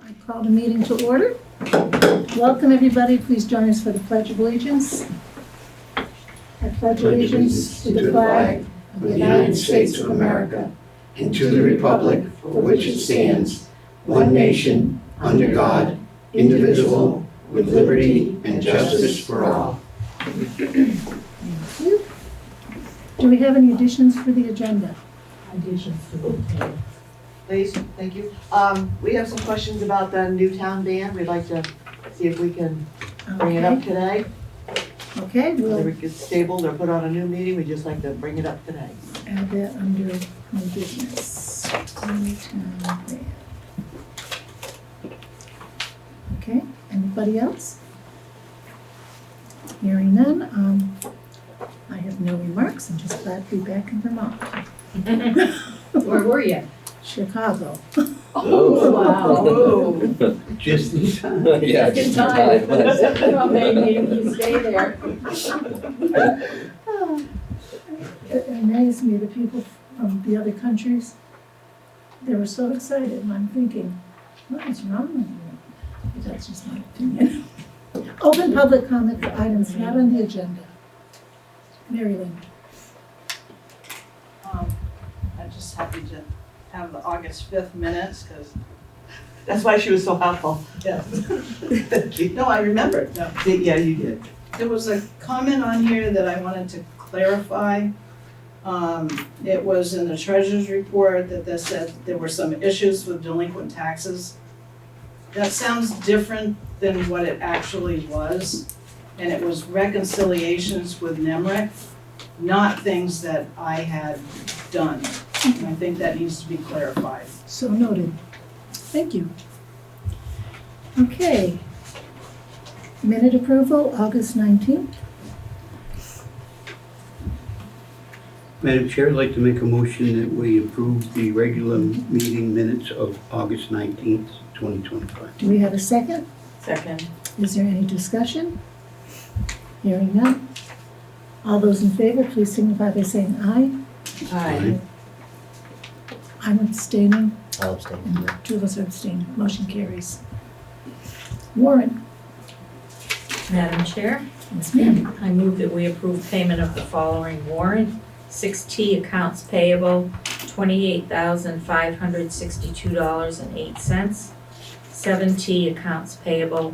I call the meeting to order. Welcome, everybody. Please join us for the Pledge of Allegiance. I pledge allegiance to the flag of the United States of America and to the republic for which it stands, one nation, under God, indivisible, with liberty and justice for all. Thank you. Do we have any additions for the agenda? Additions to the Please, thank you. We have some questions about the Newtown ban. We'd like to see if we can bring it up today. Okay, Whether we'll it gets stabled or put on a new meeting, we'd just like to bring it up today. add that under new business. Newtown ban. Okay, anybody else? Hearing none, I have no remarks. I'm just glad to be back in Vermont. Where were you? Chicago. Oh, wow. Just in time. Yeah, just in time. time. Well, maybe you stay there. It amazed me, the people from the other countries, they were so excited, and I'm thinking, what is wrong with you? But that's just my opinion. Open public comment for items not on the agenda. Mary Lynn. I'm just happy to have the August 5th minutes, because, That's why she was so helpful. yes. Thank you. No, I remembered, no. Yeah, you did. There was a comment on here that I wanted to clarify. It was in the treasurer's report that they said there were some issues with delinquent taxes. That sounds different than what it actually was, and it was reconciliations with NEMRIC, not things that I had done. And I think that needs to be clarified. So noted. Thank you. Okay. Minute approval, August 19th. Madam Chair, I'd like to make a motion that we approve the regular meeting minutes of August 19th, 2025. Do we have a second? Second. Is there any discussion? Hearing none. All those in favor, please signify by saying aye. Aye. I'm abstaining, I'll abstain. and two of us are abstaining. Motion carries. Warrant. Madam Chair, Yes, ma'am. I move that we approve payment of the following warrant. 6T Accounts Payable, $28,562.08. 7T Accounts Payable,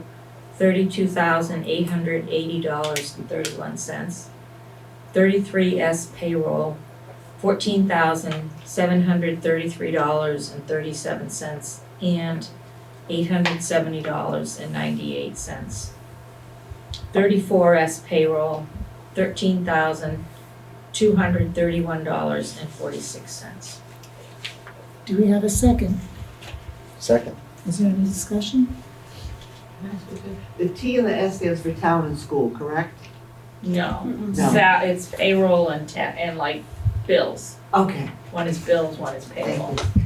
$32,880.31. 33S Payroll, $14,733.37, and $870.98. 34S Payroll, $13,231.46. Do we have a second? Second. Is there any discussion? The T and the S stands for town and school, correct? No, No. it's payroll and like bills. Okay. One is bills, one is payroll. Thank you.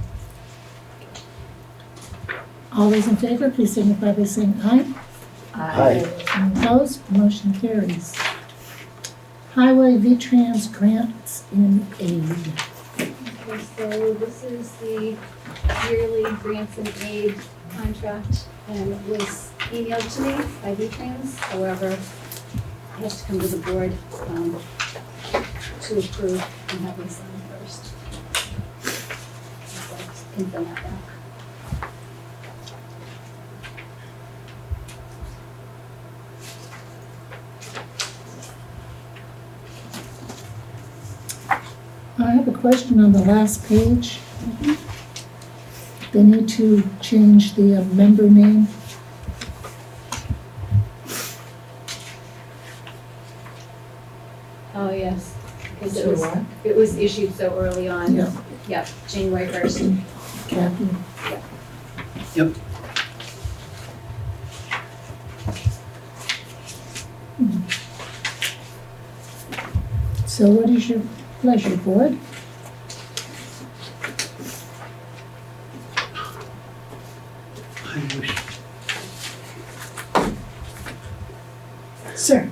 All those in favor, please signify by saying aye. Aye. Any opposed? Motion carries. Highway VTrans grants in aid. Okay, so this is the yearly grants and aid contract, and it was emailed to me by VTrans. However, it has to come to the board to approve and have them sign first. So I can send that back. I have a question on the last page. They need to change the member name. Oh, yes, because So what? it was issued so early on. Yeah. Yep, January 1st. Kathy. Yep. So what is your pleasure, board? I wish, Sir.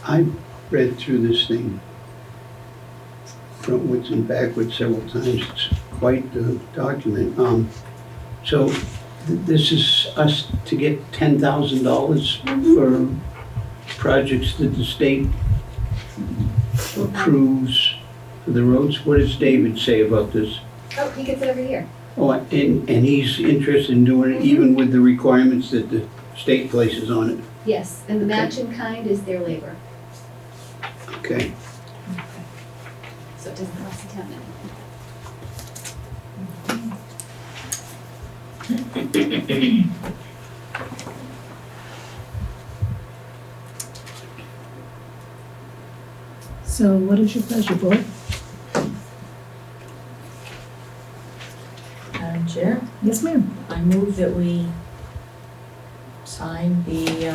I read through this thing frontwards and backwards several times. It's quite the document. So this is us to get $10,000 for projects that the state approves for the roads. What does David say about this? Oh, he gets it every year. Oh, and he's interested in doing it even with the requirements that the state places on it? Yes, and the match in kind is their labor, Okay. so it doesn't cost the town anything. So what is your pleasure, board? Madam Chair, Yes, ma'am. I move that we sign the,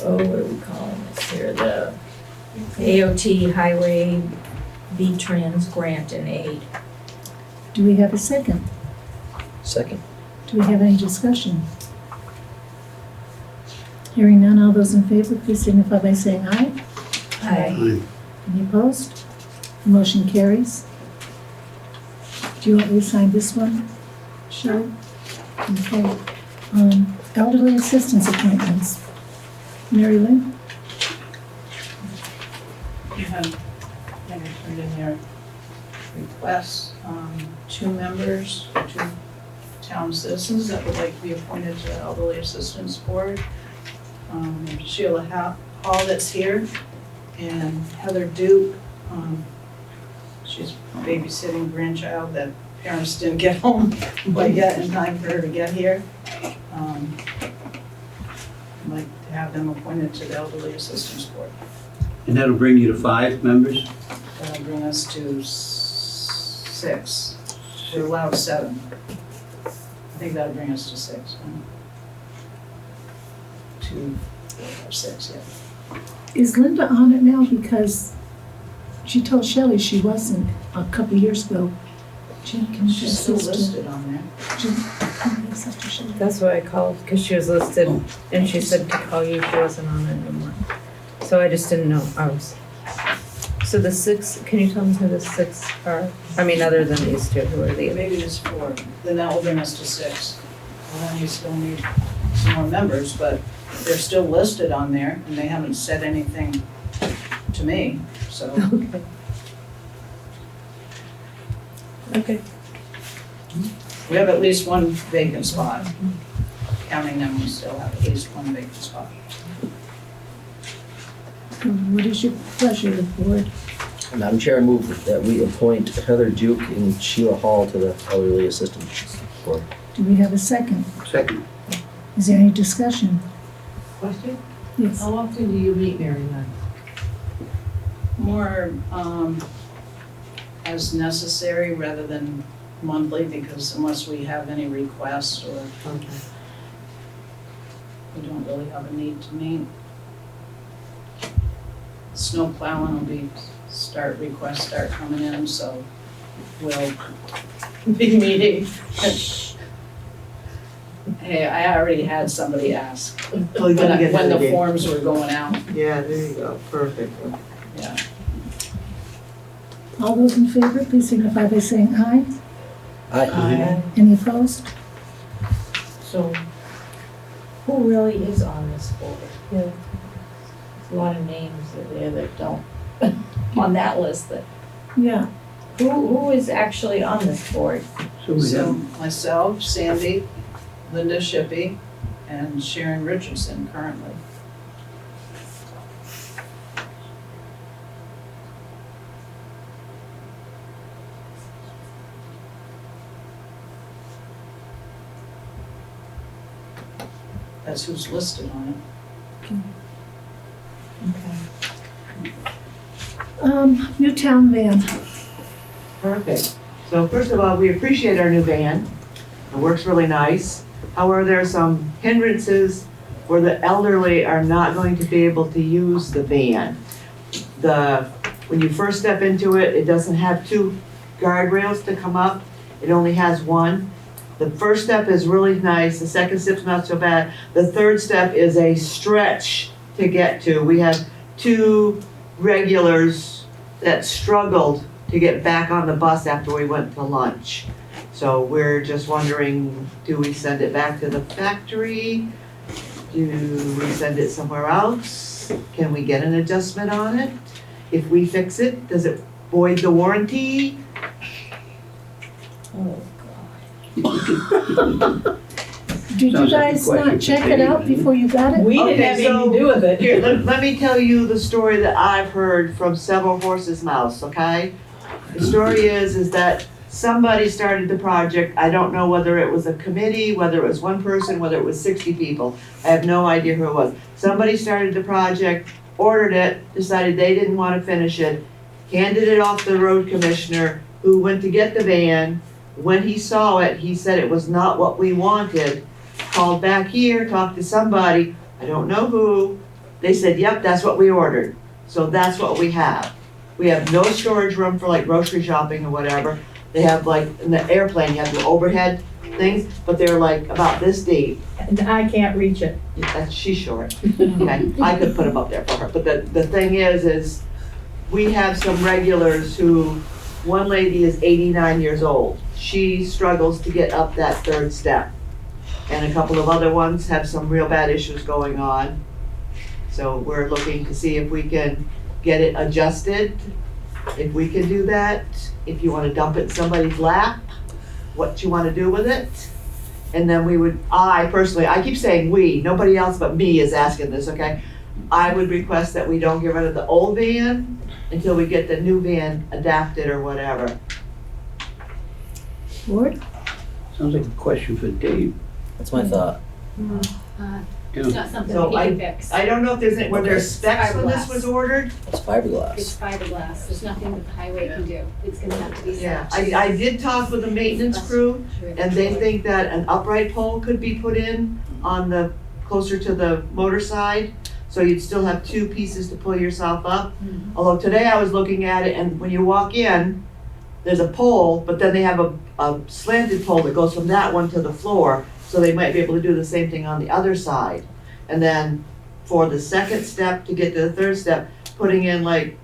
what are we calling this here? The AOT Highway VTrans Grant and Aid. Do we have a second? Second. Do we have any discussion? Hearing none, all those in favor, please signify by saying aye. Aye. Any opposed? The motion carries. Do you want me to sign this one, Sheila? Okay. Elderly assistance appointments. Mary Lynn? You have, turned in your requests, 2 members, 2 town citizens that would like to be appointed to the Elderly Assistance Board. Sheila Hall that's here, and Heather Duke, she's babysitting grandchild that parents didn't get home quite yet in time for her to get here. I'd like to have them appointed to the Elderly Assistance Board. And that'll bring you to 5 members? That'll bring us to 6. We're allowed 7. I think that'll bring us to 6. 2, 4, 5, 6, yeah. Is Linda on it now? Because she told Shelley she wasn't a couple years ago. Jim, can you She's still assist her? listed on there. Jim, can you assist her, Shelley? That's why I called, because she was listed, and she said to call you, she wasn't on it anymore. So I just didn't know, so the 6, can you tell me who the 6 are? I mean, other than these 2, who are the, Maybe there's 4, then that will bring us to 6. And then you still need some more members, but they're still listed on there, and they haven't said anything to me, so. okay. Okay. We have at least 1 vacant spot. Counting them, we still have at least 1 vacant spot. What is your pleasure, the board? Madam Chair, I move that we appoint Heather Duke and Sheila Hall to the Elderly Assistance Board. Do we have a second? Second. Is there any discussion? Question? Yes. How often do you meet, Mary Lynn? More as necessary rather than monthly, because unless we have any requests or Okay. we don't really have a need to meet. Snow plowing will be, requests start coming in, so we'll be meeting. Hey, I already had somebody ask Oh, you gotta get when Heather the Duke. forms were going out, Yeah, there you go, perfect. yeah. All those in favor, please signify by saying aye. Aye. Any opposed? So who really is on this board? There's a lot of names there that don't, on that list that, Yeah. who is actually on this board? So we So have, myself, Sandy, Linda Shippey, and Sharon Richardson currently. That's who's listed on it. Okay. New town van. Perfect. So first of all, we appreciate our new van. It works really nice. However, there are some hindrances where the elderly are not going to be able to use the van. When you first step into it, it doesn't have 2 guardrails to come up. It only has 1. The first step is really nice. The second step's not so bad. The third step is a stretch to get to. We have 2 regulars that struggled to get back on the bus after we went to lunch. So we're just wondering, do we send it back to the factory? Do we send it somewhere else? Can we get an adjustment on it? If we fix it, does it void the warranty? Oh, Did you Sounds like a guys question not for check it Dave, out isn't it? before you got it? We didn't Okay, have anything so- to do with it. Here, let me tell you the story that I've heard from several horses' mouths, okay? The story is that somebody started the project, I don't know whether it was a committee, whether it was one person, whether it was 60 people. I have no idea who it was. Somebody started the project, ordered it, decided they didn't want to finish it, handed it off to the road commissioner, who went to get the van. When he saw it, he said it was not what we wanted. Called back here, talked to somebody, I don't know who. They said, yep, that's what we ordered. So that's what we have. We have no storage room for like grocery shopping or whatever. They have like, in the airplane, you have the overhead things, but they're like about this deep. And I can't reach it. She's short. Okay, I could put them up there for her. But the thing is we have some regulars who, one lady is 89 years old. She struggles to get up that third step. And a couple of other ones have some real bad issues going on. So we're looking to see if we can get it adjusted, if we can do that, if you want to dump it in somebody's lap, what you want to do with it. And then we would, I personally, I keep saying we, nobody else but me is asking this, okay? I would request that we don't get rid of the old van until we get the new van adapted or whatever. Ward? Sounds like a question for Dave. That's my thought. It's not something So we can fix. I don't know if there's, were there specs when this was ordered? It's It's fiberglass. fiberglass, there's nothing that the highway can do, it's gonna have to be Yeah, set. I did talk with the maintenance crew, and they think that an upright pole could be put in on the, closer to the motor side, so you'd still have two pieces to pull yourself up. Although today I was looking at it, and when you walk in, there's a pole, but then they have a slanted pole that goes from that one to the floor, so they might be able to do the same thing on the other side. And then for the second step to get to the third step, putting in like,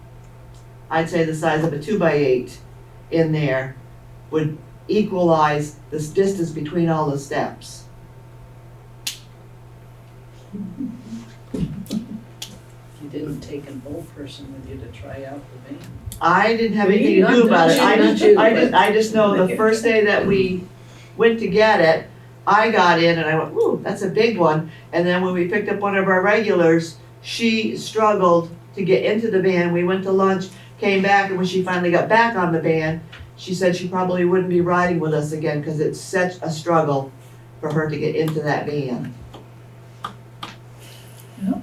I'd say the size of a 2x8 in there would equalize this distance between all the steps. You didn't take an old person with you to try out the van. I didn't have We anything to not do about it. done, I not just, you, I just know the first day that we went to get it, I got in and I went, ooh, that's a big one. And then when we picked up one of our regulars, she struggled to get into the van. We went to lunch, came back, and when she finally got back on the van, she said she probably wouldn't be riding with us again because it's such a struggle for her to get into that van. Now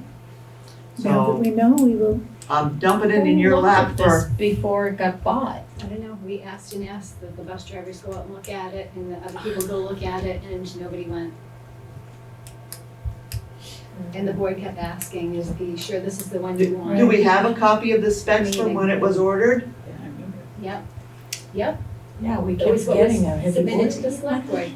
that So we know, we will. I'm dumping it in your Who looked lap at this for, before it got bought. I don't know, we asked and asked, the bus drivers go out and look at it, and the other people go look at it, and nobody went. And the board kept asking, is the, sure this is the one you want? do we have a copy of the specs from when it was ordered? Yeah, I remember. Yep, Yeah, we it kept was what was getting them. submitted to the select board.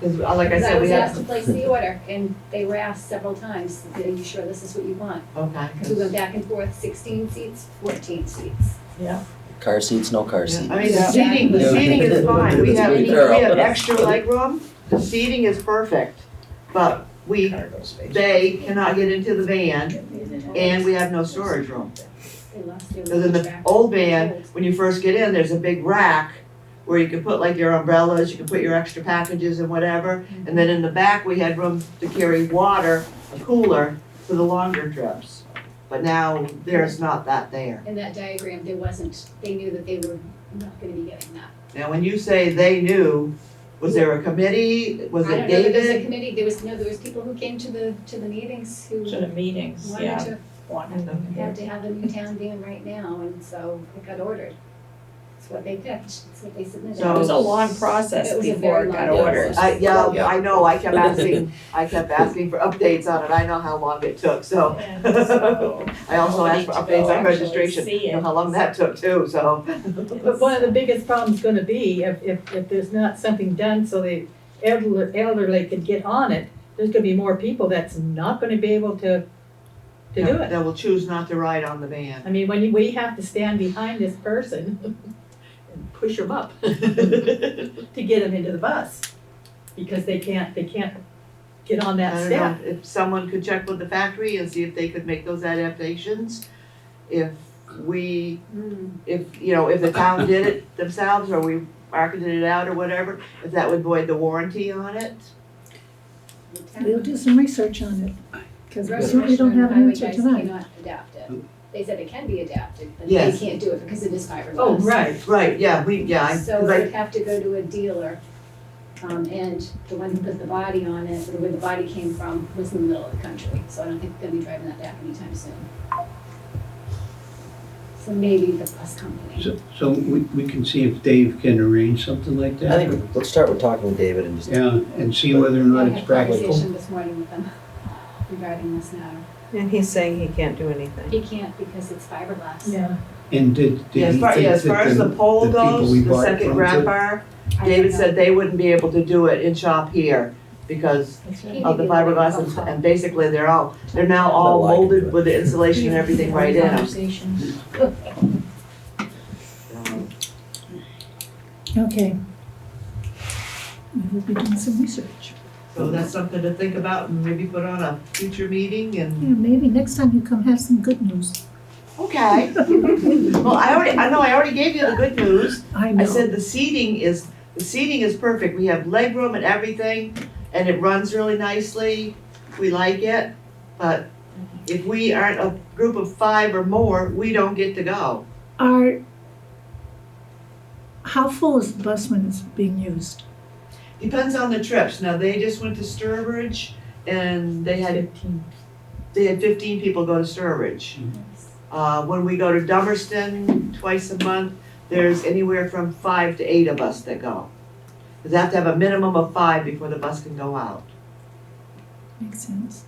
Because like I Because I said, we was asked to have, place the order, and they were asked several times, are you sure this is what you want? okay. Because we went back and forth, 16 seats, 14 seats. Car seats, no car seats. I mean, Yeah. the seating is fine, we That's have, pretty we thorough. have extra legroom, the seating is perfect, but Cargo space. they cannot get into the van, and we have no storage room. They lost their Because in the track. old van, when you first get in, there's a big rack where you can put like your umbrellas, you can put your extra packages and whatever, and then in the back, we had room to carry water, a cooler, for the longer trips. But now, there's not that there. In that diagram, there wasn't, they knew that they were not gonna be getting that. Now, when you say they knew, was there a committee, was I it don't know, there was a David? committee, there was people who came to the meetings who To the meetings, wanted yeah. to, Wanted them had here. to have a new town van right now, and so it got ordered. It's what they picked, it's what they submitted. So- It was a long process It was a before very it got long ordered. process. Yeah, I know, I kept asking for updates on it, I know how long it took, so. And so, I also asked for nobody to updates go on actually registration, see you know it. how long that took too, so. But one of the biggest problems gonna be if there's not something done so the elderly could get on it, there's gonna be more people that's not gonna be able to do it. That will choose not to ride on the van. I mean, we have to stand behind this person. push them up to get them into the bus. Because they can't get on I that don't step. know, if someone could check with the factory and see if they could make those adaptations. If we, if the town did it themselves, or we marketed it out or whatever, if that would void the warranty on it. We'll do some research on it, because we Road certainly don't have an highway answer guys tonight. cannot adapt it. They said it can be adapted, but Yes. they can't do it because it is fiberglass. Oh, right. Right, yeah, So it would have to go to a dealer, and the one who put the body on it, or where the body came from, was in the middle of the country, so I don't think they'll be driving that back anytime soon. So maybe the bus company. So we can see if Dave can arrange something like that? I think, let's start with talking with David and just, Yeah, and see whether or not I it's had a practical. conversation this morning with them regarding this matter. And he's saying he can't do anything. He can't because it's fiberglass. Yeah. And did Yeah, he think as far as that the pole the people goes, we the bought it second from grab could- bar, I David don't said know. they wouldn't be able to do it in shop here because He of the may be able to fiberglass go home. and basically they're now all Well, I can do molded it. with the insulation and everything right in them. Conversations. Okay. We will be doing some research. So that's something to think about and maybe put on a future meeting Yeah, and, maybe next time you come have some good news. okay. Well, I already gave you the good news. I know. I said the seating is perfect. We have leg room and everything, and it runs really nicely. We like it, but if we aren't a group of 5 or more, we don't get to go. How full is the bus when it's being used? Depends on the trips. Now, they just went to Sturbridge, and they had 15. 15 people go to Sturbridge. When we go to Dummerston twice a month, there's anywhere from 5 to 8 of us that go. Because they have to have a minimum of 5 before the bus can go out. Makes sense.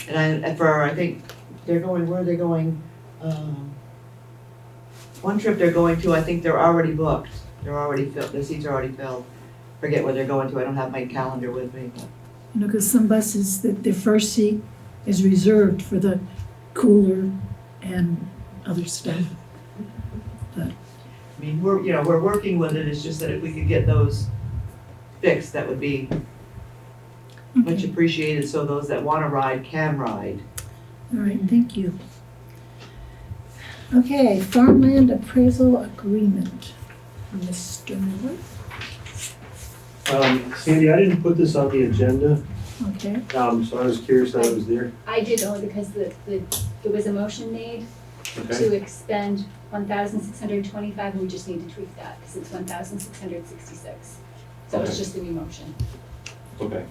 And I think they're going, where are they going? One trip they're going to, I think they're already booked. They're already filled, the seats are already filled. Forget where they're going to, I don't have my calendar with me, but. You know, because some buses, their first seat is reserved for the cooler and other stuff. I mean, we're working with it, it's just that if we could get those fixed, that would be much Okay. appreciated, so those that wanna ride can ride. All right, thank you. Okay, Farmland Appraisal Agreement. Mr. Miller, Sandy, I didn't put this on the agenda, okay. so I was curious that it was there. I did only because there was a motion made Okay, to expend 1,625, and we just need to tweak that, because it's 1,666. So it's Okay. just a new motion, okay.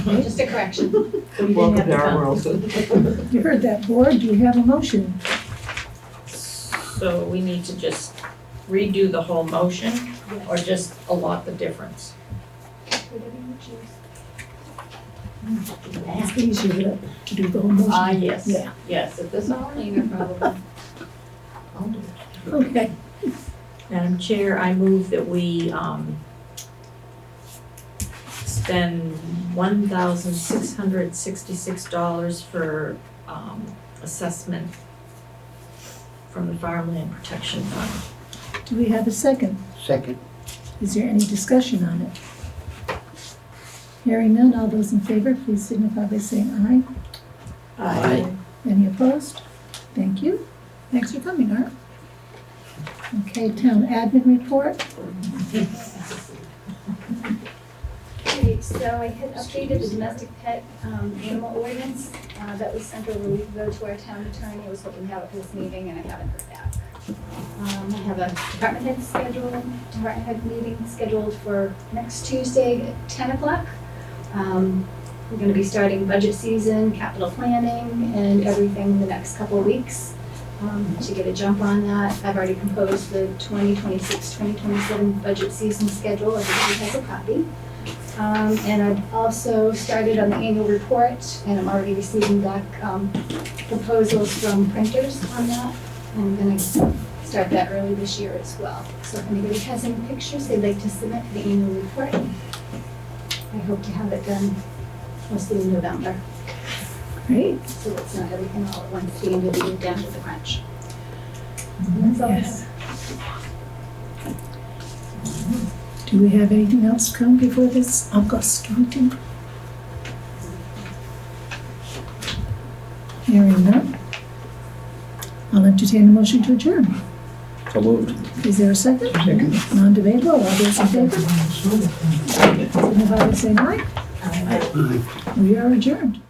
Okay, just a correction. So you didn't Welcome have to to our come. world. you heard that, board, do you have a motion? So we need to just redo the whole motion or Yes. just allot the difference? Whatever you choose. It's easier to do the whole motion. Yes, Yeah, yes, if this all, Cleaner, probably. I'll do it. okay. Madam Chair, I move that we, spend $1,666 for, assessment from the Farmland Protection Fund. Do we have a second? Second. Is there any discussion on it? Hearing none, all those in favor, please signify by saying aye. Aye. Any opposed? Thank you. Thanks for coming, Art. Okay, town admin report. Okay, so I had updated the domestic pet animal ordinance that was sent over a week ago to our town attorney. I was hoping to have it for this meeting, and I haven't heard back. I have a department head meeting scheduled for next Tuesday at 10 o'clock. We're gonna be starting budget season, capital planning, and everything the next couple of weeks. To get a jump on that, I've already composed the 2026-2027 budget season schedule. Everybody has a copy. And I've also started on the annual report, and I'm already receiving back proposals from printers on that. I'm gonna start that early this year as well. So if anybody has any pictures they'd like to submit for the annual report, I hope to have it done mostly in November. Great. So it's not everything all at once, the end of the year down to the crunch. And that's all I Yes. have. Do we have anything else come before this August meeting? Hearing none. I'll entertain a motion to adjourn. So moved. Is there a second? Second. Non-debatable, all those in favor? Signify by saying aye. Aye. We are adjourned.